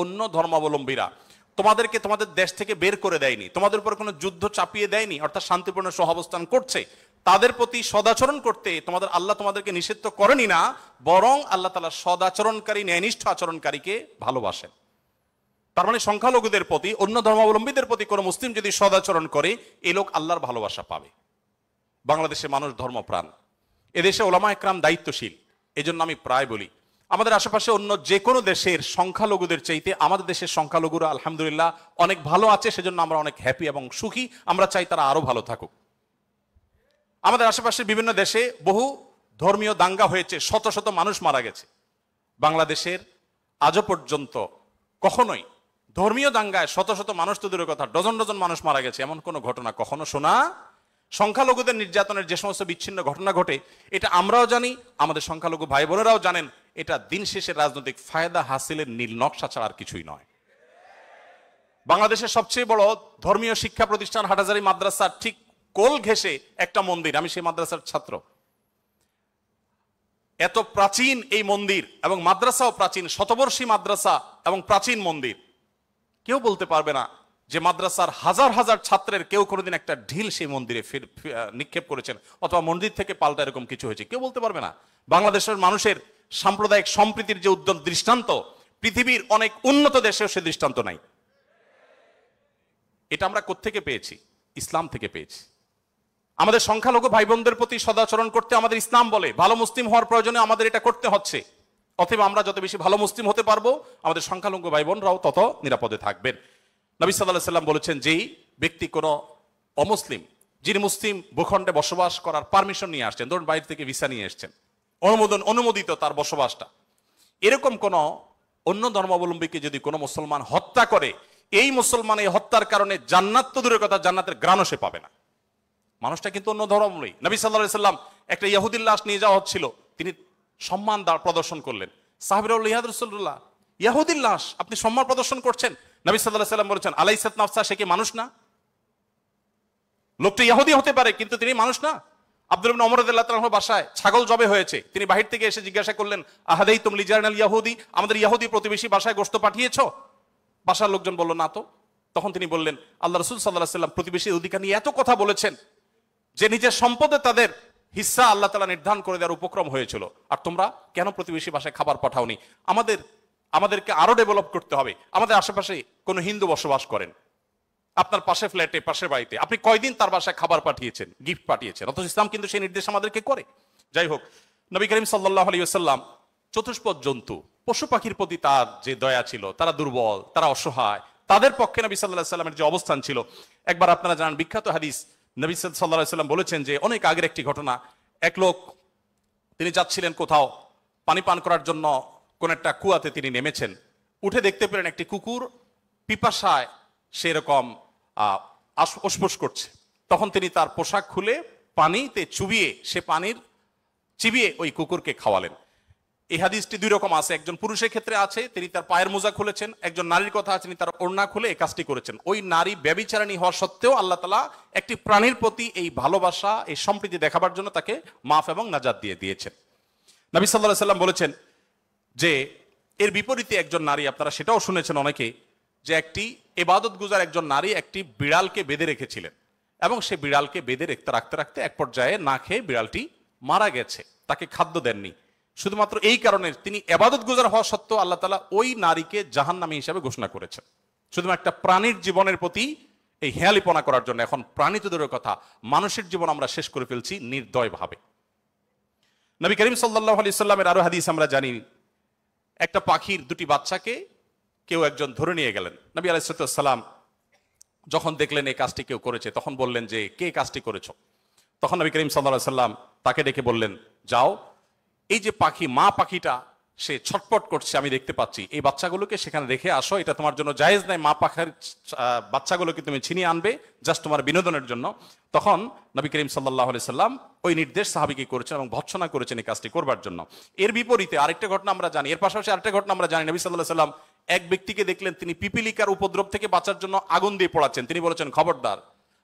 অন্য ধর্মাবলম্বীরা তোমাদেরকে তোমাদের দেশ থেকে বের করে দেয়নি, তোমাদের উপর কোনো যুদ্ধ চাপিয়ে দেয়নি, অর্থাৎ শান্তিপূর্ণ সহাবস্থান করছে, তাদের প্রতি সদাচরণ করতে তোমাদের আল্লাহ তোমাদেরকে নিষিদ্ধ করেনি না, বরং আল্লাহ তাআলা সদাচরণকারী ন্যায়নিষ্ঠ আচরণকারীকে ভালোবাসেন। তার মানে সংখ্যালঘুদের প্রতি, অন্য ধর্মাবলম্বীদের প্রতি কোনো মুসলিম যদি সদাচরণ করে, এই লোক আল্লাহর ভালোবাসা পাবে। বাংলাদেশের মানুষ ধর্মপ্রাণ, এদেশে ওলামা একরাম দায়িত্বশীল। এজন্য আমি প্রায় বলি, আমাদের আশেপাশে অন্য যে কোনো দেশের সংখ্যালঘুদের চাইতে আমাদের দেশের সংখ্যালঘুরা আলহামদুলিল্লাহ অনেক ভালো আছে, সেজন্য আমরা অনেক হ্যাপি এবং সুখী। আমরা চাই তারা আরো ভালো থাকুক। আমাদের আশেপাশের বিভিন্ন দেশে বহু ধর্মীয় দাঙ্গা হয়েছে, শত শত মানুষ মারা গেছে। বাংলাদেশের আজও পর্যন্ত কখনোই ধর্মীয় দাঙ্গায় শত শত মানুষ তো দূরের কথা, ডজন ডজন মানুষ মারা গেছে, এমন কোনো ঘটনা কখনো শোনা। সংখ্যালঘুদের নির্যাতনের যে সমস্ত বিচ্ছিন্ন ঘটনা ঘটে, এটা আমরাও জানি, আমাদের সংখ্যালঘু ভাই বোনেরাও জানেন। এটা দিন শেষে রাজনৈতিক ফায়দা হাসিলের নীল নকশা ছাড়া আর কিছুই নয়। বাংলাদেশের সবচেয়ে বড় ধর্মীয় শিক্ষা প্রতিষ্ঠান হাটহাজারী মাদ্রাসার ঠিক কোল ঘেঁষে একটা মন্দির, আমি সেই মাদ্রাসার ছাত্র। এত প্রাচীন এই মন্দির এবং মাদ্রাসাও প্রাচীন, শতবর্ষী মাদ্রাসা এবং প্রাচীন মন্দির। কেউ বলতে পারবে না যে মাদ্রাসার হাজার হাজার ছাত্রের কেউ কোনোদিন একটা ঢিল সেই মন্দিরে নিক্ষেপ করেছেন অথবা মন্দির থেকে পাল্টা এরকম কিছু হয়েছে, কেউ বলতে পারবে না। বাংলাদেশের মানুষের সাম্প্রদায়িক সম্প্রীতির যে উদ্যম দৃষ্টান্ত, পৃথিবীর অনেক উন্নত দেশেও সে দৃষ্টান্ত নাই। এটা আমরা কোত্থেকে পেয়েছি? ইসলাম থেকে পেয়েছি। আমাদের সংখ্যালঘু ভাই বোনদের প্রতি সদাচরণ করতে আমাদের ইসলাম বলে, ভালো মুসলিম হওয়ার প্রয়োজনে আমাদের এটা করতে হচ্ছে। অতএব আমরা যত বেশি ভালো মুসলিম হতে পারবো, আমাদের সংখ্যালঘু ভাই বোনরাও তত নিরাপদে থাকবেন। নবী সাল্লাল্লাহু আলাইহি সাল্লাম বলেছেন, যেই ব্যক্তি কোনো অমুসলিম, যিনি মুসলিম ভূখণ্ডে বসবাস করার পারমিশন নিয়ে আসছেন, ধরুন বাইরে থেকে ভিসা নিয়ে এসছেন, অনুমোদিত তার বসবাসটা, এরকম কোন অন্য ধর্মাবলম্বীকে যদি কোনো মুসলমান হত্যা করে, এই মুসলমান এই হত্যার কারণে জান্নাত তো দূরের কথা, জান্নাতের ঘ্রাণও সে পাবে না। মানুষটা কিন্তু অন্য ধর্মাবলম্বী। নবী সাল্লাল্লাহু আলাইহি সাল্লাম একটা ইহুদির লাশ নিয়ে যাওয়া হচ্ছিল, তিনি সম্মান প্রদর্শন করলেন। সাহাবীরা বললেন, ইয়া রাসূলুল্লাহ, ইহুদির লাশ আপনি সম্মান প্রদর্শন করছেন? নবী সাল্লাল্লাহু আলাইহি সাল্লাম বলেছেন, আলাইসাত নাফসা, সে কি মানুষ না? লোকটা ইহুদি হতে পারে কিন্তু তিনি মানুষ না। আব্দুল্লাহ ইবনে ওমর রাদিয়াল্লাহু তাআলার বাসায় ছাগল জবে হয়েছে, তিনি বাহির থেকে এসে জিজ্ঞাসা করলেন, আহাদাইতুম লিজারনাল ইহুদি, আমাদের ইহুদি প্রতিবেশী বাসায় গোশত পাঠিয়েছো? বাসার লোকজন বলল, না তো। তখন তিনি বললেন, আল্লাহ রাসূল সাল্লাল্লাহু আলাইহি সাল্লাম প্রতিবেশীর অধিকার নিয়ে এত কথা বলেছেন যে নিজের সম্পদে তাদের হিস্সা আল্লাহ তাআলা নির্ধারণ করে দেওয়ার উপক্রম হয়েছিল, আর তোমরা কেন প্রতিবেশী বাসায় খাবার পাঠাওনি? আমাদেরকে আরো ডেভেলপ করতে হবে। আমাদের আশেপাশে কোনো হিন্দু বসবাস করেন, আপনার পাশে ফ্ল্যাটে, পাশের বাড়িতে, আপনি কয়দিন তার বাসায় খাবার পাঠিয়েছেন, গিফট পাঠিয়েছেন? অথচ ইসলাম কিন্তু সেই নির্দেশ আমাদেরকে করে। যাই হোক, নবী করিম সাল্লাল্লাহু আলাইহি ওয়াসাল্লাম চতুষ্পদ জন্তু, পশু পাখির প্রতি তার যে দয়া ছিল, তারা দুর্বল, তারা অসহায়, তাদের পক্ষে নবী সাল্লাল্লাহু আলাইহি ওয়াসাল্লামের যে অবস্থান ছিল, একবার আপনারা জানেন বিখ্যাত হাদিস, নবী সাল্লাল্লাহু আলাইহি ওয়াসাল্লাম বলেছেন যে অনেক আগের একটি ঘটনা, এক লোক তিনি যাচ্ছিলেন কোথাও পানি পান করার জন্য, কোন একটা কুয়াতে তিনি নেমেছেন, উঠে দেখতে পেলেন একটি কুকুর পিপাসায় সেরকম অস্পর্শ করছে। তখন তিনি তার পোশাক খুলে পানিতে চুবিয়ে, সে পানির চিবিয়ে ওই কুকুরকে খাওয়ালেন। এই হাদিসটি দুই রকম আছে, একজন পুরুষের ক্ষেত্রে আছে, তিনি তার পায়ের মোজা খুলেছেন, একজন নারীর কথা আছে, তিনি তার ওড়না খুলে এই কাজটি করেছেন। ওই নারী ব্যভিচারিণী হওয়া সত্ত্বেও আল্লাহ তাআলা একটি প্রাণীর প্রতি এই ভালোবাসা, এই সম্প্রীতি দেখাবার জন্য তাকে মাফ এবং নাজাত দিয়ে দিয়েছেন। নবী সাল্লাল্লাহু আলাইহি সাল্লাম বলেছেন যে এর বিপরীতে একজন নারী, আপনারা সেটাও শুনেছেন অনেকে, যে একটি ইবাদত গুজার একজন নারী একটি বিড়ালকে বেঁধে রেখেছিলেন এবং সে বিড়ালকে বেঁধে রাখতে রাখতে এক পর্যায়ে না খেয়ে বিড়ালটি মারা গেছে, তাকে খাদ্য দেননি। শুধুমাত্র এই কারণে তিনি ইবাদত গুজার হওয়া সত্ত্বেও আল্লাহ তাআলা ওই নারীকে জাহান্নামী হিসেবে ঘোষণা করেছেন, শুধুমাত্র একটা প্রাণীর জীবনের প্রতি এই হেয়ালিপনা করার জন্য। এখন প্রাণী তো দূরের কথা, মানুষের জীবন আমরা শেষ করে ফেলছি নির্দয়ভাবে। নবী করিম সাল্লাল্লাহু আলাইহি সাল্লামের আরো হাদিস আমরা জানি, একটা পাখির দুটি বাচ্চাকে কেউ একজন ধরে নিয়ে গেলেন। নবী আলাইহিস সালাম যখন দেখলেন এই কাজটি কেউ করেছে, তখন বললেন যে কে কাজটি করেছো? তখন নবী করিম সাল্লাল্লাহু আলাইহি সাল্লাম তাকে ডেকে বললেন, যাও, এই যে পাখি, মা পাখিটা সে ছটপট করছে আমি দেখতে পাচ্ছি, এই বাচ্চাগুলোকে সেখানে রেখে আসো, এটা তোমার জন্য জায়েজ নাই, মা পাখির বাচ্চাগুলোকে তুমি ছিনিয়ে আনবে জাস্ট তোমার বিনোদনের জন্য। তখন নবী করিম সাল্লাল্লাহু আলাইহি সাল্লাম ওই নির্দেশ সাহাবীকে করেছেন এবং ভৎসনা করেছেন এই কাজটি করবার জন্য। এর বিপরীতে আরেকটা ঘটনা আমরা জানি, এর পাশাপাশি আরেকটা ঘটনা আমরা জানি, নবী সাল্লাল্লাহু আলাইহি সাল্লাম এক ব্যক্তিকে দেখলেন তিনি পিপিলিকার উপদ্রব থেকে বাঁচার জন্য আগুন দিয়ে পোড়াচ্ছেন। তিনি বলেছেন, খবরদার,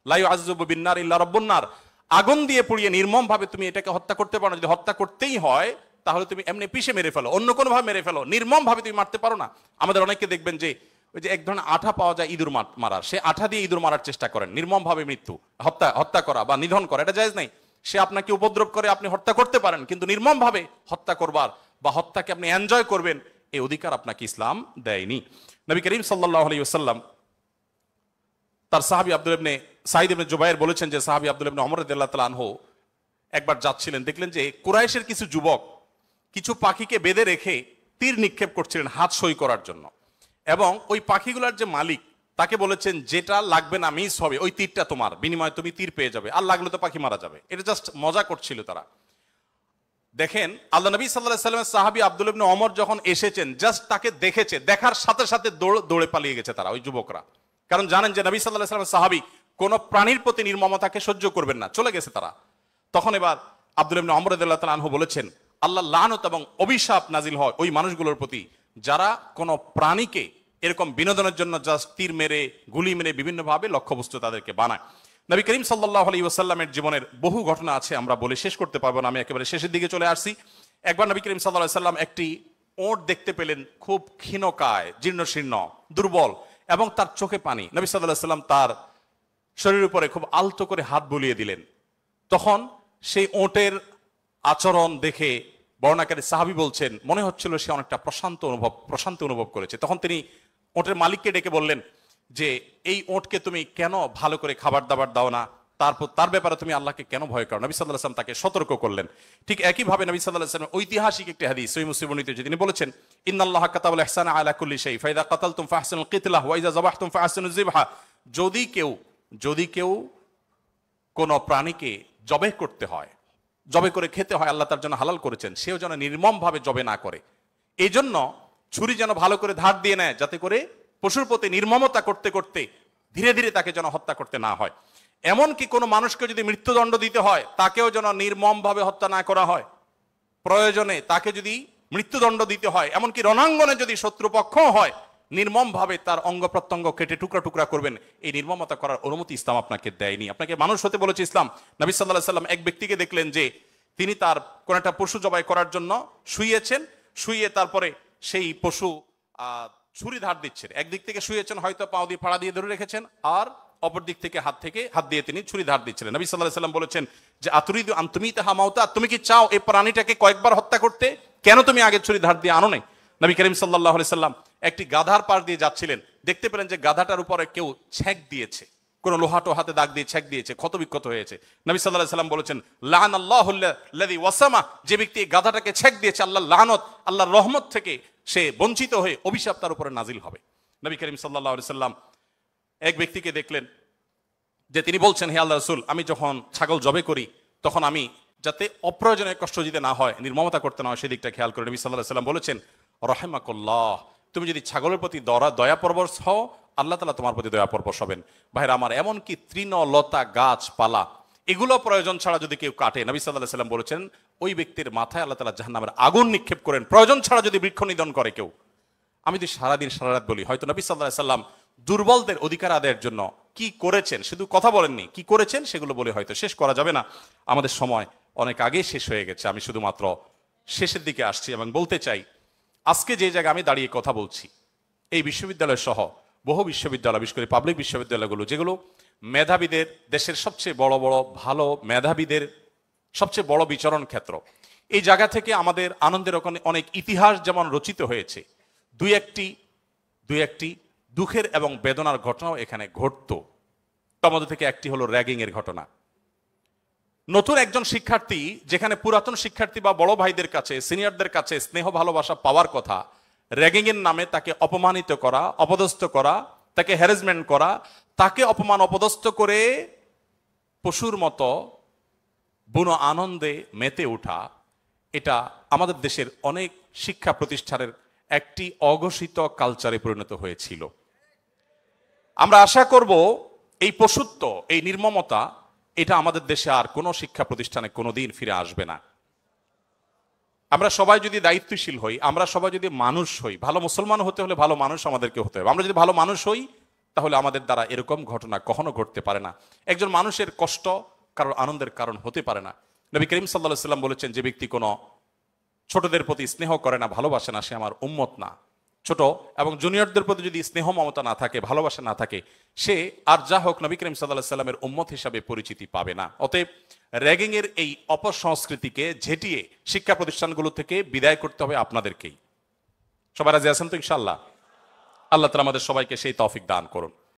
লা ইউআযযিবু বিন-নার ইল্লা রাব্বুন নার, আগুন দিয়ে পুড়িয়ে নির্মম ভাবে তুমি এটাকে হত্যা করতে পারো না, যদি হত্যা করতেই হয় তাহলে তুমি এমনি পিষে মেরে ফেলো, অন্য কোনো ভাবে মেরে ফেলো, নির্মম ভাবে তুমি মারতে পারো না। আমাদের অনেককে দেখবেন যে ওই যে এক ধরনের আঠা পাওয়া যায় ইঁদুর মারার, সে আঠা দিয়ে ইঁদুর মারার চেষ্টা করেন, নির্মম ভাবে মৃত্যু, হত্যা করা বা নিধন করা, এটা জায়েজ নাই। সে আপনাকে উপদ্রব করে, আপনি হত্যা করতে পারেন, কিন্তু নির্মম ভাবে হত্যা করবার বা হত্যাকে আপনি এনজয় করবেন, এই অধিকার আপনাকে ইসলাম দেয়নি। নবী করিম সাল্লাল্লাহু আলাইহি ওয়াসাল্লাম তার সাহাবী আব্দুল ইবনে সাঈদ ইবনে জুবায়ের বলেছেন যে সাহাবী আব্দুল ইবনে ওমর রাদিয়াল্লাহু তাআলা আনহু একবার যাচ্ছিলেন, দেখলেন যে কুরাইশের কিছু যুবক কিছু পাখিকে বেঁধে রেখে তীর নিক্ষেপ করছিলেন হাত সই করার জন্য, এবং ওই পাখিগুলোর যে মালিক তাকে বলেছেন যেটা লাগবে না মিস হবে, ওই তীরটা তোমার, বিনিময়ে তুমি তীর পেয়ে যাবে, আর লাগলে তো পাখি মারা যাবে। এটা জাস্ট মজা করছিল তারা। দেখেন আল্লাহ নবী সাল্লাল্লাহু আলাইহি ওয়াসাল্লামের সাহাবী আব্দুল ইবনে ওমর যখন এসেছেন, জাস্ট তাকে দেখেছে, দেখার সাথে সাথে দৌড়ে পালিয়ে গেছে তারা, ওই যুবকরা, কারণ জানেন যে নবী সাল্লাল্লাহু আলাইহি ওয়াসাল্লামের সাহাবী কোন প্রাণীর প্রতি নির্মমতাকে সহ্য করবেন না, চলে গেছে তারা। তখন এবার আব্দুল ইবনে ওমর রাদিয়াল্লাহু তাআলা আনহু বলেছেন, আল্লাহ লানত এবং অভিশাপ নাজিল হয় ওই মানুষগুলোর প্রতি যারা কোনো প্রাণীকে এরকম বিনোদনের জন্য জাস্ট তীর মেরে, গুলি মেরে বিভিন্নভাবে লক্ষ্যবস্তু তাদেরকে বানায়। নবী করিম সাল্লাল্লাহু আলাইহি ওয়াসাল্লামের জীবনের বহু ঘটনা আছে, আমরা বলে শেষ করতে পারবো না, আমি একেবারে শেষের দিকে চলে আসছি। একবার নবী করিম সাল্লাল্লাহু আলাইহি ওয়াসাল্লাম একটি ওট দেখতে পেলেন, খুব ক্ষীণকায়, জীর্ণশীর্ণ, দুর্বল, এবং তার চোখে পানি। নবী সাল্লাল্লাহু আলাইহি ওয়াসাল্লাম তার শরীরের উপরে খুব আলতো করে হাত বুলিয়ে দিলেন। তখন সেই ওটের আচরণ দেখে বর্ণনাকারী সাহাবী বলছেন, মনে হচ্ছিল সে অনেকটা প্রশান্তি অনুভব করেছে। তখন তিনি ওটের মালিককে ডেকে বললেন যে এই ওটকে তুমি কেন ভালো করে খাবার দাবার দাও না, তার ব্যাপারে তুমি আল্লাহকে কেন ভয় করো? নবী সাল্লাল্লাহু আলাইহি ওয়াসাল্লাম তাকে সতর্ক করলেন। ঠিক একইভাবে নবী সাল্লাল্লাহু আলাইহি ওয়াসাল্লাম ঐতিহাসিক একটি হাদিস সহিহ মুসলিম বর্ণিত, তিনি বলেছেন, ইন্নাল্লাহা কাতাবাল ইহসানা আলা কুল্লি শাই ফাইদা কাতালতুম ফাহসিনুল কিতলাহ ওয়া ইযা যাবাহতুম ফাহসিনুজ যিবহা। যদি কেউ কোন প্রাণীকে জবে করতে হয়, জবে করে খেতে হয়, আল্লাহ তার জন্য হালাল করেছেন, সেও যেন নির্মম ভাবে জবে না করে। এই জন্য ছুরি যেন ভালো করে ধার দিয়ে নেয়, যাতে করে পশুর প্রতি নির্মমতা করতে করতে ধীরে ধীরে তাকে যেন হত্যা করতে না হয়। এমনকি কোনো মানুষকে যদি মৃত্যুদণ্ড দিতে হয়, তাকেও যেন নির্মম ভাবে হত্যা না করা হয়। প্রয়োজনে তাকে যদি মৃত্যুদণ্ড দিতে হয়, এমনকি রণাঙ্গনে যদি শত্রুপক্ষ হয়, নির্মম ভাবে তার অঙ্গ প্রত্যঙ্গ কেটে টুকরা টুকরা করবেন, এই নির্মমতা করার অনুমতি ইসলাম আপনাকে দেয়নি। আপনাকে মানুষ হতে বলেছে ইসলাম। নবী সাল্লাল্লাহু আলাইহি ওয়াসাল্লাম এক ব্যক্তিকে দেখলেন যে তিনি তার কোন একটা পশু জবাই করার জন্য শুইয়ে তারপরে সেই পশু ছুরি ধার দিচ্ছেন। একদিক থেকে শুয়েছেন, হয়তো পাও দিয়ে ফাড়া দিয়ে ধরে রেখেছেন, আর অপর দিক থেকে হাত দিয়ে তিনি ছুরি ধার দিচ্ছিলেন। নবী সাল্লাল্লাহু আলাইহি ওয়াসাল্লাম বলেছেন যে আতুরিদু আন তুমিতাহা মাউতা, তুমি কি চাও এই প্রাণীটাকে কয়েকবার হত্যা করতে? কেন তুমি আগে ছুরি ধার দিয়ে আনো নাই? নবী করিম সাল্লাল্লাহু আলাইহি ওয়াসাল্লাম একটি গাধার পাশ দিয়ে যাচ্ছিলেন, দেখতে পেলেন যে গাধাটার উপরে কেউ ছেক দিয়েছে, কোন লোহাটো হাতে দাগ দিয়ে ছেক দিয়েছে, ক্ষত বিক্ষত হয়েছে। নবী সাল্লাল্লাহু আলাইহি ওয়াসাল্লাম বলেছেন, লাআনাল্লাহুল্লাযী ওয়াসামা, যে ব্যক্তি গাধাটাকে ছেক দিয়েছে, আল্লাহর লানত, আল্লাহর রহমত থেকে সে বঞ্চিত হয়ে অভিশাপ তার উপরে নাজিল হবে। নবী করিম সাল্লাল্লাহু আলাইহি ওয়াসাল্লাম এক ব্যক্তিকে দেখলেন যে তিনি বলছেন, হে আল্লাহর রাসূল, আমি যখন ছাগল জবে করি তখন আমি যাতে অপ্রয়োজনীয় কষ্ট দিতে না হয়, নির্মমতা করতে না হয়, সেদিকটা খেয়াল করে। নবী সাল্লাল্লাহু আলাইহি ওয়াসাল্লাম বলেছেন, রাহিমাকুল্লাহ, তুমি যদি ছাগলের প্রতি দয়া পরবশ হও, আল্লাহ তাআলা তোমার প্রতি দয়া পরবশ হবেন। ভাইরা আমার, এমনকি তৃণ লতা গাছপালা এগুলো প্রয়োজন ছাড়া যদি কেউ কাটে, নবী সাল্লাল্লাহু আলাইহি ওয়াসাল্লাম বলেছেন ওই ব্যক্তির মাথায় আল্লাহ তাআলা জাহান্নামের আগুন নিক্ষেপ করেন। প্রয়োজন ছাড়া যদি বৃক্ষ নিধন করে কেউ, আমি যদি সারাদিন সারারাত বলি, হয়তো নবী সাল্লাল্লাহু আলাইহি ওয়াসাল্লাম দুর্বলদের অধিকার আদায়ের জন্য কি করেছেন, শুধু কথা বলেননি, কি করেছেন সেগুলো বলে হয়তো শেষ করা যাবে না। আমাদের সময় অনেক আগে শেষ হয়ে গেছে। আমি শুধুমাত্র শেষের দিকে আসছি এবং বলতে চাই, আজকে যে জায়গায় আমি দাঁড়িয়ে কথা বলছি, এই বিশ্ববিদ্যালয় সহ বহু বিশ্ববিদ্যালয়, বিশেষ করে পাবলিক বিশ্ববিদ্যালয়গুলো, যেগুলো মেধাবীদের, দেশের সবচেয়ে বড় ভালো মেধাবীদের সবচেয়ে বড় বিচরণ ক্ষেত্র, এই জায়গা থেকে আমাদের আনন্দের অনেক ইতিহাস যেমন রচিত হয়েছে, দুই একটি দুঃখের এবং বেদনার ঘটনাও এখানে ঘটতো। তার মধ্যে থেকে একটি হলো র্যাগিং এর ঘটনা। নতুন একজন শিক্ষার্থী, যেখানে পুরাতন শিক্ষার্থী বা বড় ভাইদের কাছে, সিনিয়রদের কাছে স্নেহ ভালোবাসা পাওয়ার কথা, র্যাগিং এর নামে তাকে অপমানিত করা, অপদস্থ করা, তাকে হ্যারাসমেন্ট করা, তাকে অপমান অপদস্থ করে পশুর মতো বুনো আনন্দে মেতে ওঠা, এটা আমাদের দেশের অনেক শিক্ষা প্রতিষ্ঠানের একটি অঘোষিত কালচারে পরিণত হয়েছিল। আমরা আশা করব এই পশুত্ব, এই নির্মমতা, এটা আমাদের দেশে আর কোনো শিক্ষা প্রতিষ্ঠানে কোনোদিন ফিরে আসবে না। আমরা সবাই যদি দায়িত্বশীল হই, আমরা সবাই যদি মানুষ হই, ভালো মুসলমান হতে হলে ভালো মানুষ আমাদেরকে হতে হবে। আমরা যদি ভালো মানুষ হই, তাহলে আমাদের দ্বারা এরকম ঘটনা কখনো ঘটতে পারে না। একজন মানুষের কষ্ট কারোর আনন্দের কারণ হতে পারে না। নবী করিম সাল্লাল্লাহু আলাইহি ওয়াসাল্লাম বলেছেন, যে ব্যক্তি কোনো ছোটদের প্রতি স্নেহ করে না, ভালোবাসে না, সে আমার উম্মত না। ছোট এবং জুনিয়রদের প্রতি যদি স্নেহ মমতা না থাকে, ভালোবাসা না থাকে, সে আর যা হোক নবী করিম সাল্লাল্লাহু আলাইহি সাল্লামের উম্মত হিসাবে পরিচিতি পাবে না। অতএব র্যাগিং এর এই অপসংস্কৃতিকে ঝেঁটিয়ে শিক্ষা প্রতিষ্ঠানগুলো থেকে বিদায় করতে হবে আপনাদেরকেই। সবাই রাজি আছেন তো ইনশাআল্লাহ? আল্লাহ তাআলা আমাদের সবাইকে সেই তৌফিক দান করুন।